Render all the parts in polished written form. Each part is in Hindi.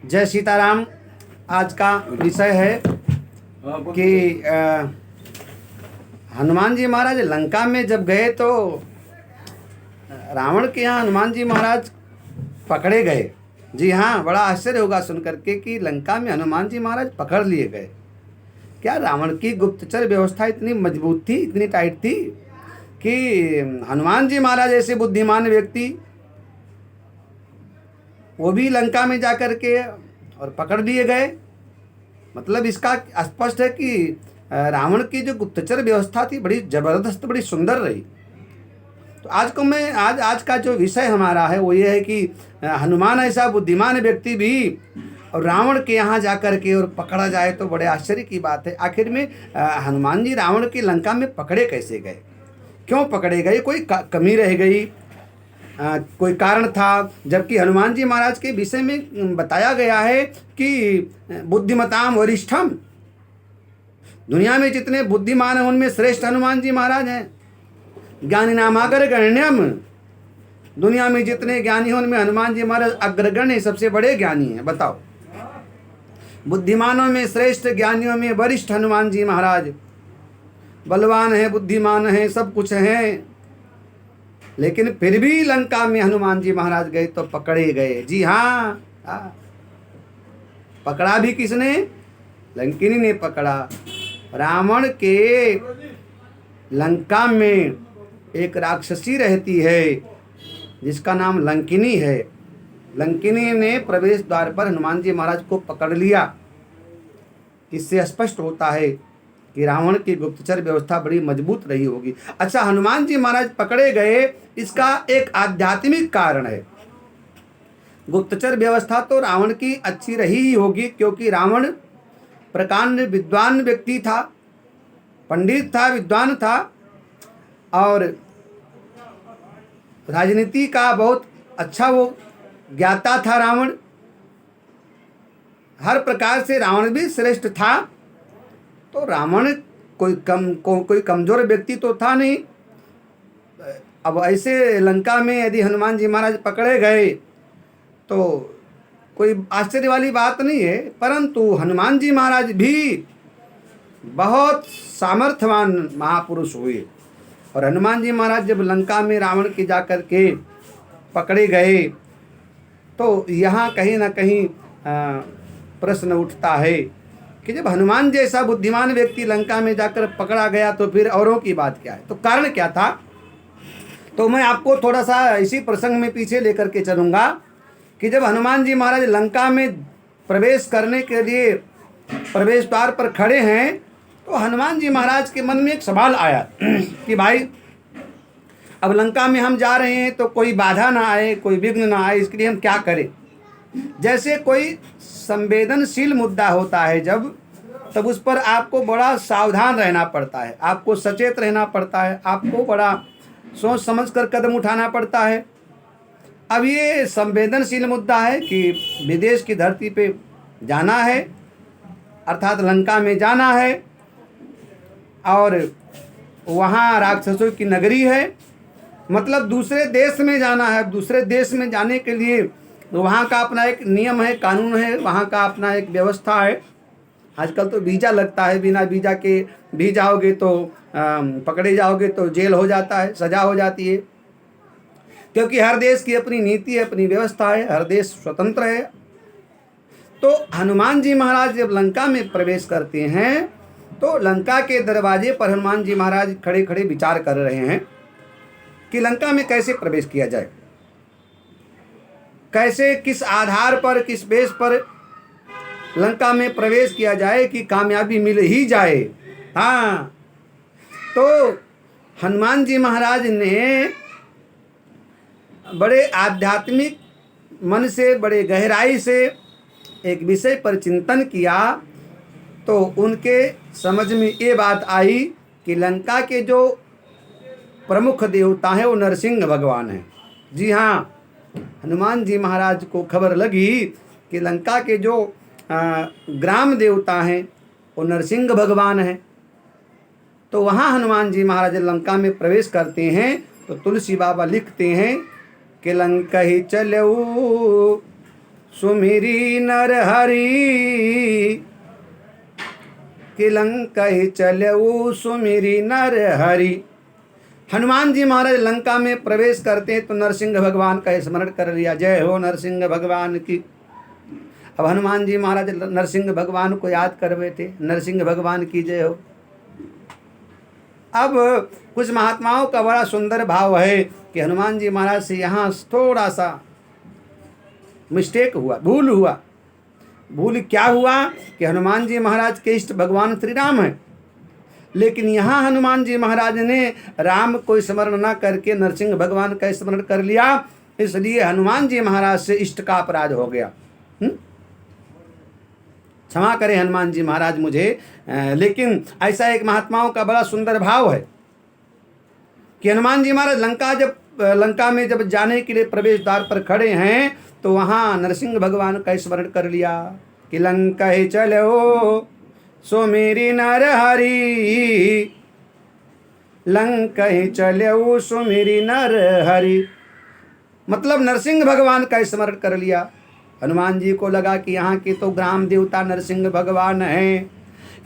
जय सीताराम। आज का विषय है कि हनुमान जी महाराज लंका में जब गए तो रावण के यहाँ हनुमान जी महाराज पकड़े गए। जी हाँ, बड़ा आश्चर्य होगा सुन करके कि लंका में हनुमान जी महाराज पकड़ लिए गए। क्या रावण की गुप्तचर व्यवस्था इतनी मजबूत थी, इतनी टाइट थी कि हनुमान जी महाराज ऐसे बुद्धिमान व्यक्ति वो भी लंका में जा कर के और पकड़ लिए गए। मतलब इसका स्पष्ट है कि रावण की जो गुप्तचर व्यवस्था थी बड़ी जबरदस्त, बड़ी सुंदर रही। तो आज का जो विषय हमारा है वो ये है कि हनुमान ऐसा बुद्धिमान व्यक्ति भी और रावण के यहाँ जा कर के और पकड़ा जाए तो बड़े आश्चर्य की बात है। आखिर में हनुमान जी रावण की लंका में पकड़े कैसे गए, क्यों पकड़े गए, कोई कमी रह गई, कोई कारण था? जबकि हनुमान जी महाराज के विषय में बताया गया है कि बुद्धिमताम वरिष्ठम, दुनिया में जितने बुद्धिमान हैं उनमें श्रेष्ठ हनुमान जी महाराज हैं। ज्ञानी नामागर गण्यम, दुनिया में जितने ज्ञानी हैं उनमें हनुमान जी महाराज अग्रगण्य सबसे बड़े ज्ञानी हैं। बताओ, बुद्धिमानों में श्रेष्ठ, ज्ञानियों में वरिष्ठ हनुमान जी महाराज। बलवान है, बुद्धिमान है, सब कुछ हैं, लेकिन फिर भी लंका में हनुमान जी महाराज गए तो पकड़े गए। जी हाँ, पकड़ा भी किसने? लंकिनी ने पकड़ा। रावण के लंका में एक राक्षसी रहती है जिसका नाम लंकिनी है। लंकिनी ने प्रवेश द्वार पर हनुमान जी महाराज को पकड़ लिया। इससे स्पष्ट होता है कि रावण की गुप्तचर व्यवस्था बड़ी मजबूत रही होगी। अच्छा, हनुमान जी महाराज पकड़े गए, इसका एक आध्यात्मिक कारण है। गुप्तचर व्यवस्था तो रावण की अच्छी रही ही होगी, क्योंकि रावण प्रकांड विद्वान व्यक्ति था, पंडित था, विद्वान था और राजनीति का बहुत अच्छा वो ज्ञाता था। रावण हर प्रकार से रावण भी श्रेष्ठ था। तो रावण कोई कमजोर व्यक्ति तो था नहीं। अब ऐसे लंका में यदि हनुमान जी महाराज पकड़े गए तो कोई आश्चर्य वाली बात नहीं है। परंतु हनुमान जी महाराज भी बहुत सामर्थ्यवान महापुरुष हुए और हनुमान जी महाराज जब लंका में रावण के जाकर के पकड़े गए तो यहाँ कहीं ना कहीं प्रश्न उठता है कि जब हनुमान जैसा बुद्धिमान व्यक्ति लंका में जाकर पकड़ा गया तो फिर औरों की बात क्या है? तो कारण क्या था? तो मैं आपको थोड़ा सा इसी प्रसंग में पीछे लेकर के चलूँगा कि जब हनुमान जी महाराज लंका में प्रवेश करने के लिए प्रवेश द्वार पर खड़े हैं तो हनुमान जी महाराज के मन में एक सवाल आया कि भाई अब लंका में हम जा रहे हैं तो कोई बाधा ना आए, कोई विघ्न ना आए, इसके लिए हम क्या करें? जैसे कोई संवेदनशील मुद्दा होता है तब उस पर आपको बड़ा सावधान रहना पड़ता है, आपको सचेत रहना पड़ता है, आपको बड़ा सोच समझ कर कदम उठाना पड़ता है। अब ये संवेदनशील मुद्दा है कि विदेश की धरती पे जाना है, अर्थात लंका में जाना है और वहाँ राक्षसों की नगरी है, मतलब दूसरे देश में जाना है। दूसरे देश में जाने के लिए वहाँ का अपना एक नियम है, कानून है, वहाँ का अपना एक व्यवस्था है। आजकल तो वीज़ा लगता है, बिना वीज़ा के भी जाओगे तो पकड़े जाओगे तो जेल हो जाता है, सज़ा हो जाती है, क्योंकि हर देश की अपनी नीति है, अपनी व्यवस्था है, हर देश स्वतंत्र है। तो हनुमान जी महाराज जब लंका में प्रवेश करते हैं तो लंका के दरवाजे पर हनुमान जी महाराज खड़े खड़े विचार कर रहे हैं कि लंका में कैसे प्रवेश किया जाए, कैसे, किस आधार पर, किस बेस पर लंका में प्रवेश किया जाए कि कामयाबी मिल ही जाए। हाँ, तो हनुमान जी महाराज ने बड़े आध्यात्मिक मन से, बड़े गहराई से एक विषय पर चिंतन किया तो उनके समझ में ये बात आई कि लंका के जो प्रमुख देवता हैं वो नरसिंह भगवान हैं। जी हाँ, हनुमान जी महाराज को खबर लगी कि लंका के जो ग्राम देवता हैं वो नरसिंह भगवान हैं। तो वहाँ हनुमान जी महाराज लंका में प्रवेश करते हैं तो तुलसी बाबा लिखते हैं कि लंका ही चलो सुमिरी नर हरि, कि लंका ही चलऊ सुमिरी नर हरि। हनुमान जी महाराज लंका में प्रवेश करते तो नरसिंह भगवान का स्मरण कर लिया। जय हो नरसिंह भगवान की। अब हनुमान जी महाराज नरसिंह भगवान को याद कर रहे थे, नरसिंह भगवान की जय हो। अब कुछ महात्माओं का बड़ा सुंदर भाव है कि हनुमान जी महाराज से यहाँ थोड़ा सा मिस्टेक हुआ, भूल हुआ। भूल क्या हुआ कि हनुमान जी महाराज के इष्ट भगवान श्री राम है, लेकिन यहाँ हनुमान जी महाराज ने राम को स्मरण न करके नरसिंह भगवान का स्मरण कर लिया, इसलिए हनुमान जी महाराज से इष्ट का अपराध हो गया। क्षमा करें हनुमान जी महाराज मुझे, लेकिन ऐसा एक महात्माओं का बड़ा सुंदर भाव है कि हनुमान जी महाराज लंका में जब जाने के लिए प्रवेश द्वार पर खड़े हैं तो वहाँ नरसिंह भगवान का स्मरण कर लिया कि लंका ही चलो सुमिरी नर हरि, लंका ही चलो सुमिरी नर हरि। मतलब नरसिंह भगवान का स्मरण कर लिया। हनुमान जी को लगा कि यहाँ के तो ग्राम देवता नरसिंह भगवान हैं,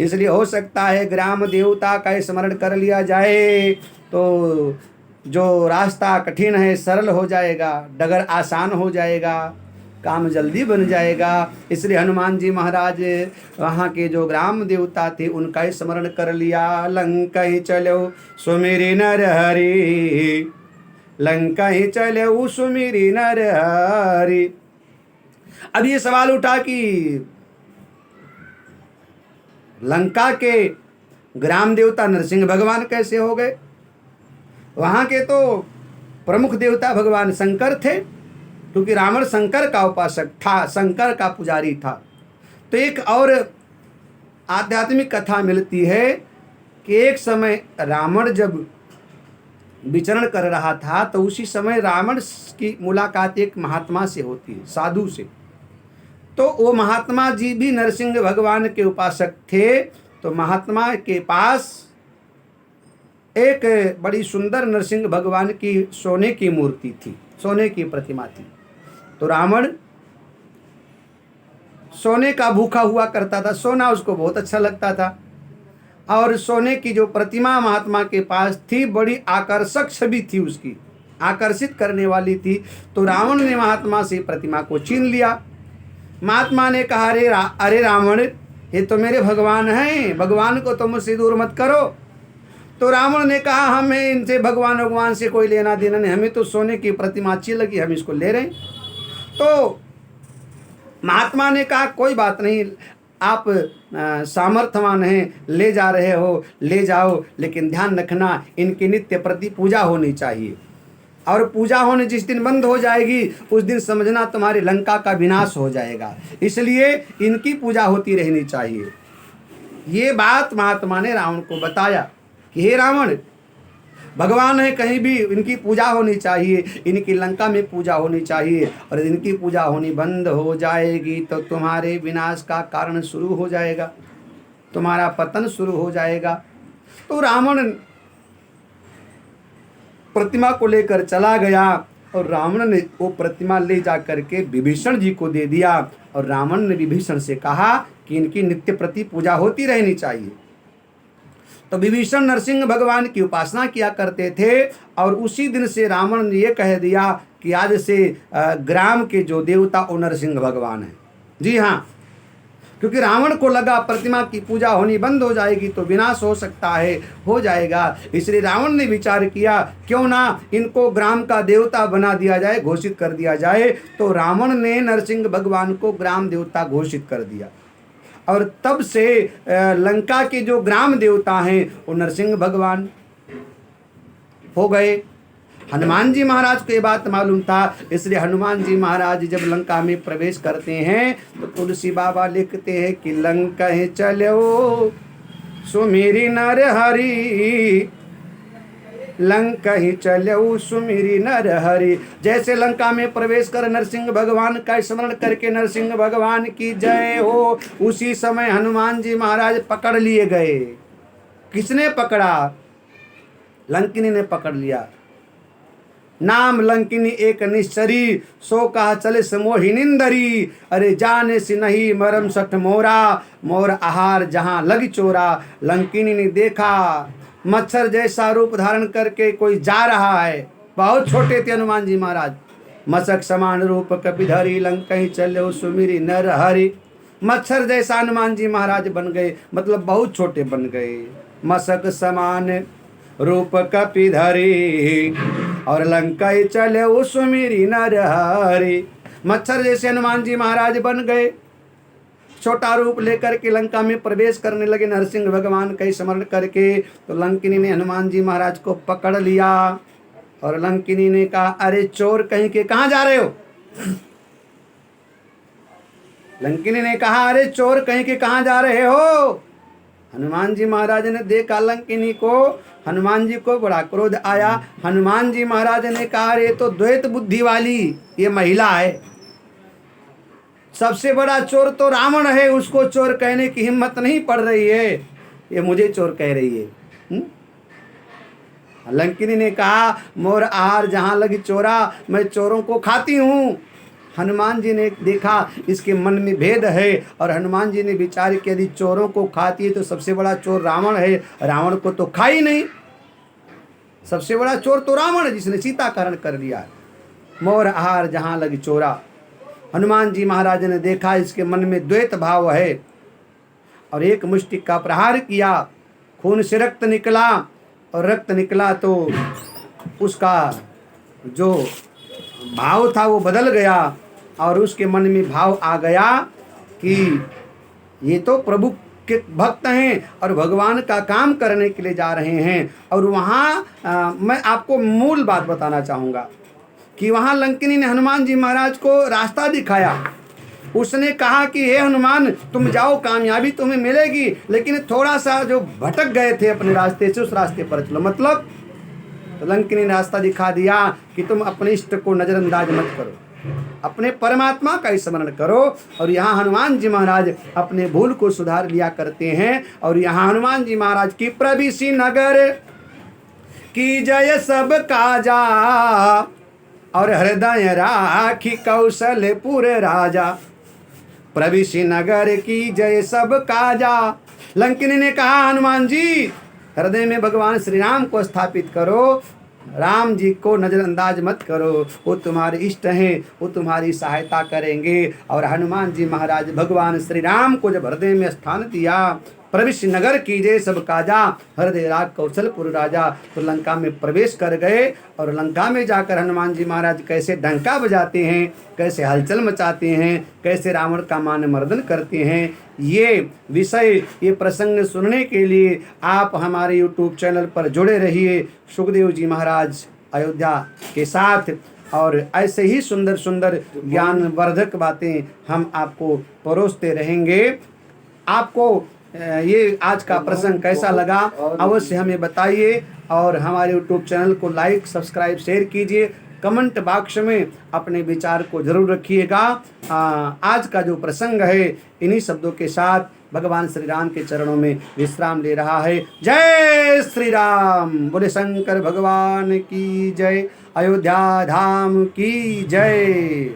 इसलिए हो सकता है ग्राम देवता का स्मरण कर लिया जाए तो जो रास्ता कठिन है सरल हो जाएगा, डगर आसान हो जाएगा, काम जल्दी बन जाएगा। इसलिए हनुमान जी महाराज वहाँ के जो ग्राम देवता थे उनका स्मरण कर लिया। लंका ही चलो सुमिरी नर हरि, लंका ही चलो सुमिरी नर हरि। अब ये सवाल उठा कि लंका के ग्राम देवता नरसिंह भगवान कैसे हो गए? वहाँ के तो प्रमुख देवता भगवान शंकर थे, क्योंकि रावण शंकर का उपासक था, शंकर का पुजारी था। तो एक और आध्यात्मिक कथा मिलती है कि एक समय रावण जब विचरण कर रहा था तो उसी समय रावण की मुलाकात एक महात्मा से होती है, साधु से। तो वो महात्मा जी भी नरसिंह भगवान के उपासक थे। तो महात्मा के पास एक बड़ी सुंदर नरसिंह भगवान की सोने की मूर्ति थी, सोने की प्रतिमा थी। तो रावण सोने का भूखा हुआ करता था, सोना उसको बहुत अच्छा लगता था, और सोने की जो प्रतिमा महात्मा के पास थी बड़ी आकर्षक छवि थी, उसकी आकर्षित करने वाली थी। तो रावण ने महात्मा से प्रतिमा को छीन लिया। महात्मा ने कहा, अरे रावण, ये तो मेरे भगवान हैं, भगवान को तुम मुझसे दूर मत करो। तो रावण ने कहा, हमें इनसे भगवान से कोई लेना देना नहीं, हमें तो सोने की प्रतिमा अच्छी लगी, हम इसको ले रहे हैं। तो महात्मा ने कहा, कोई बात नहीं, आप सामर्थ्यवान हैं, ले जा रहे हो ले जाओ, लेकिन ध्यान रखना इनकी नित्य प्रति पूजा होनी चाहिए, और पूजा होने जिस दिन बंद हो जाएगी उस दिन समझना तुम्हारी लंका का विनाश हो जाएगा, इसलिए इनकी पूजा होती रहनी चाहिए। ये बात महात्मा ने रावण को बताया कि हे रावण, भगवान है, कहीं भी इनकी पूजा होनी चाहिए, इनकी लंका में पूजा होनी चाहिए, और इनकी पूजा होनी बंद हो जाएगी तो तुम्हारे विनाश का कारण शुरू हो जाएगा, तुम्हारा पतन शुरू हो जाएगा। तो रावण प्रतिमा को लेकर चला गया, और रावण ने वो प्रतिमा ले जा करके विभीषण जी को दे दिया, और रावण ने विभीषण से कहा कि इनकी नित्य प्रति पूजा होती रहनी चाहिए। तो विभीषण नरसिंह भगवान की उपासना किया करते थे, और उसी दिन से रावण ने ये कह दिया कि आज से ग्राम के जो देवता वो नरसिंह भगवान है। जी हाँ, क्योंकि रावण को लगा प्रतिमा की पूजा होनी बंद हो जाएगी तो विनाश हो सकता है, हो जाएगा, इसलिए रावण ने विचार किया क्यों ना इनको ग्राम का देवता बना दिया जाए, घोषित कर दिया जाए। तो रावण ने नरसिंह भगवान को ग्राम देवता घोषित कर दिया, और तब से लंका के जो ग्राम देवता हैं वो नरसिंह भगवान हो गए। हनुमान जी महाराज को ये बात मालूम था, इसलिए हनुमान जी महाराज जब लंका में प्रवेश करते हैं तो तुलसी बाबा लिखते हैं कि लंका ही चलो सुमिरी नर हरि, लंका ही चलो सुमिरी नर हरि। जैसे लंका में प्रवेश कर नरसिंह भगवान का स्मरण करके नरसिंह भगवान की जय हो, उसी समय हनुमान जी महाराज पकड़ लिए गए। किसने पकड़ा? लंकिनी ने पकड़ लिया। नाम लंकिनी एक निश्चरी, सो कहा चले समोहिनिंदरी। अरे जाने से नहीं मरम सठ मोरा, मोर आहार जहाँ लग चोरा। लंकिनी ने देखा मच्छर जैसा रूप धारण करके कोई जा रहा है। बहुत छोटे थे हनुमान जी महाराज। मशक समान रूप कपिधरी, लंकई चले सुमिरी नर हरि। मच्छर जैसा हनुमान जी महाराज बन गए, मतलब बहुत छोटे बन गए। मशक समान रूप कपिधरी, और लंकाई चले सुमिरी नर हरि। मच्छर जैसे हनुमान जी महाराज बन गए, छोटा रूप लेकर के लंका में प्रवेश करने लगे नरसिंह भगवान का स्मरण करके। तो लंकिनी ने हनुमान जी महाराज को पकड़ लिया और लंकिनी ने कहा, अरे चोर कहीं के, कहाँ जा रहे हो? लंकिनी ने कहा, अरे चोर कहीं के कहाँ जा रहे हो? हनुमान जी महाराज ने देखा लंकिनी को, हनुमान जी को बड़ा क्रोध आया। हनुमान जी महाराज ने कहा, अरे तो द्वैत बुद्धि वाली ये महिला है, सबसे बड़ा चोर तो रावण है, उसको चोर कहने की हिम्मत नहीं पड़ रही है, ये मुझे चोर कह रही है। लंकिनी ने कहा, मोर आहार जहाँ लगी चोरा, मैं चोरों को खाती हूँ। हनुमान जी ने देखा इसके मन में भेद है, और हनुमान जी ने विचार किया यदि चोरों को खाती है तो सबसे बड़ा चोर रावण है, रावण को तो खा ही नहीं। सबसे बड़ा चोर तो रावण है जिसने सीता का हरण कर लिया। मोर आहार जहाँ लगी चोरा। हनुमान जी महाराज ने देखा इसके मन में द्वैत भाव है, और एक मुष्टि का प्रहार किया, खून से रक्त निकला, और रक्त निकला तो उसका जो भाव था वो बदल गया, और उसके मन में भाव आ गया कि ये तो प्रभु के भक्त हैं और भगवान का काम करने के लिए जा रहे हैं। और वहाँ मैं आपको मूल बात बताना चाहूँगा कि वहाँ लंकिनी ने हनुमान जी महाराज को रास्ता दिखाया। उसने कहा कि हे हनुमान, तुम जाओ, कामयाबी तुम्हें मिलेगी, लेकिन थोड़ा सा जो भटक गए थे अपने रास्ते से, उस रास्ते पर चलो। मतलब तो लंकिनी ने रास्ता दिखा दिया कि तुम अपने इष्ट को नज़रअंदाज मत करो, अपने परमात्मा का स्मरण करो। और यहाँ हनुमान जी महाराज अपने भूल को सुधार लिया करते हैं। और यहाँ हनुमान जी महाराज की प्रविशि नगर की जय सब काजा, और हृदय राखी कौशलपुर राजा। प्रविशि नगर की जय सब काजा। लंकिनी ने कहा, हनुमान जी हृदय में भगवान श्री राम को स्थापित करो, राम जी को नज़रअंदाज मत करो, वो तुम्हारे इष्ट हैं, वो तुम्हारी सहायता करेंगे। और हनुमान जी महाराज भगवान श्री राम को जब हृदय में स्थान दिया, प्रविशि नगर कीजिए सब काजा, हृदय राख कौशलपुर राजा, तो लंका में प्रवेश कर गए। और लंका में जाकर हनुमान जी महाराज कैसे डंका बजाते हैं, कैसे हलचल मचाते हैं, कैसे रावण का मान मर्दन करते हैं, ये विषय, ये प्रसंग सुनने के लिए आप हमारे YouTube चैनल पर जुड़े रहिए सुखदेव जी महाराज अयोध्या के साथ। और ऐसे ही सुंदर सुंदर ज्ञानवर्धक बातें हम आपको परोसते रहेंगे। आपको ये आज का प्रसंग कैसा लगा अवश्य हमें बताइए, और हमारे YouTube चैनल को लाइक, सब्सक्राइब, शेयर कीजिए। कमेंट बॉक्स में अपने विचार को जरूर रखिएगा। आज का जो प्रसंग है इन्हीं शब्दों के साथ भगवान श्री राम के चरणों में विश्राम ले रहा है। जय श्री राम, बोले शंकर भगवान की जय, अयोध्या धाम की जय।